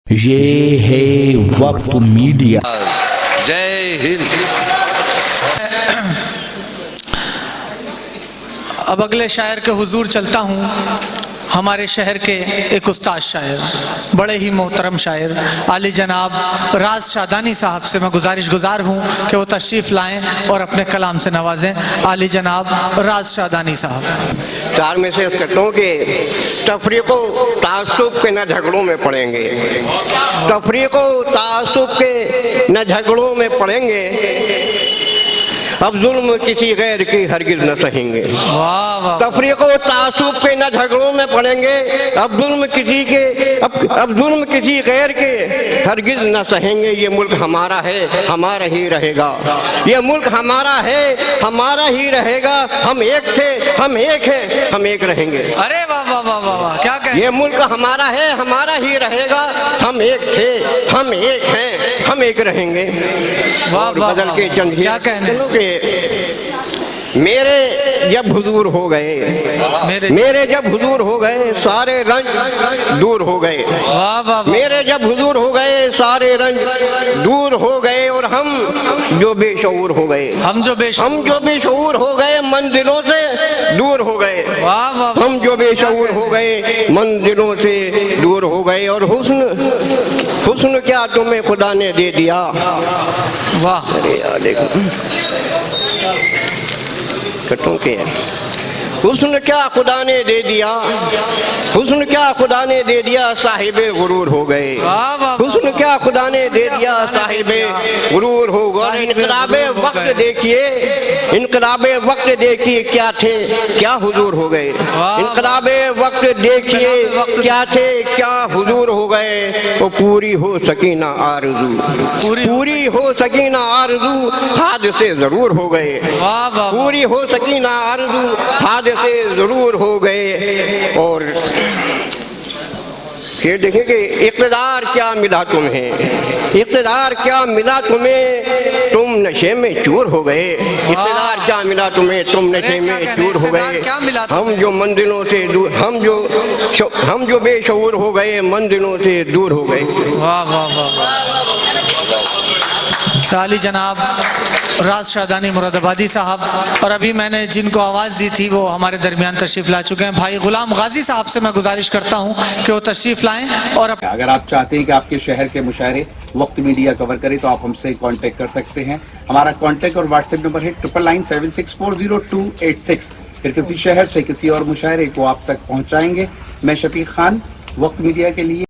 یہ ہے وقت میڈیا۔ جے ہند۔ اب اگلے شاعر کے حضور چلتا ہوں، ہمارے شہر کے ایک استاد شاعر، بڑے ہی محترم شاعر عالی جناب راز شادانی صاحب سے میں گزار ہوں کہ وہ تشریف لائیں اور اپنے کلام سے نوازیں۔ عالی جناب راز شادانی صاحب۔ چار میں سے کہتا ہوں کہ تفریق و تعصب کے نہ جھگڑوں میں پڑیں گے، تفریق و تعصب کے نہ جھگڑوں میں پڑیں گے، اب ظلم کسی غیر کی ہرگز نہ سہیں گے۔ تفریق و تعصب کے نہ جھگڑوں میں پڑیں گے، اب ظلم کسی غیر کے ہرگز نہ سہیں گے۔ یہ ملک ہمارا ہے، ہمارا ہی رہے گا، یہ ملک ہمارا ہے، ہمارا ہی رہے گا۔ ہم ایک تھے، ہم ایک ہیں، ہم ایک رہیں گے۔ ارے واہ واہ واہ واہ واہ، کیا کہیں؟ یہ ملک ہمارا ہے، ہمارا ہی رہے گا، ہم ایک تھے، ہم ایک ہیں، ہم ایک رہیں گے۔ واہ واہ بدل کے چند کیا کہنے؟ میرے جب حضور ہو گئے، میرے جب حضور ہو گئے سارے رنج دور ہو گئے، میرے جب حضور ہو گئے سارے رنج دور ہو گئے، اور ہم جو بے شعور ہو گئے، ہم جو بے شعور ہو گئے منزلوں سے دور ہو گئے، ہم جو بے شعور ہو گئے منزلوں سے دور ہو گئے۔ اور حسن کیا تمہیں خدا نے دے دیا، واہ کٹوں کے حسن کیا خدا نے دے دیا، حسن کیا خدا نے دے دیا، صاحب غرور ہو گئے، حسن کیا خدا نے دے دیا، صاحب غرور ہو گئے۔ انقلاب وقت دیکھیے، انقلاب وقت دیکھیے کیا تھے کیا حضور ہو گئے، انقلاب وقت دیکھیے کیا تھے کیا حضور ہو گئے۔ وہ پوری ہو سکی نہ آرزو، پوری ہو سکی نہ آرزو، حادثے ضرور ہو گئے، پوری ہو سکی نہ آرزو، حادثے ضرور ہو گئے۔ اور پھر دیکھیں کہ اقتدار کیا ملا تمہیں، اقتدار کیا ملا تمہیں، تم نشے میں چور ہو گئے، اقتدار کیا ملا تمہیں، تم نشے میں چور ہو گئے۔ ہم جو منزلوں سے دور، ہم جو بے شعور ہو گئے منزلوں سے دور ہو گئے۔ واہ واہ واہ۔ عالی جناب راز شادانی مراد آبادی صاحب، اور ابھی میں نے جن کو آواز دی تھی وہ ہمارے درمیان تشریف لا چکے ہیں۔ بھائی غلام غازی صاحب سے میں گزارش کرتا ہوں کہ وہ تشریف لائیں اور اگر آپ چاہتے ہیں کہ آپ کے شہر کے مشاعرے وقت میڈیا کور کرے تو آپ ہم سے کانٹیکٹ کر سکتے ہیں۔ ہمارا کانٹیکٹ اور واٹس ایپ نمبر ہے 9997640286۔ پھر کسی شہر سے کسی اور مشاعرے کو آپ تک پہنچائیں گے۔ میں شفیق خان، وقت میڈیا کے لیے۔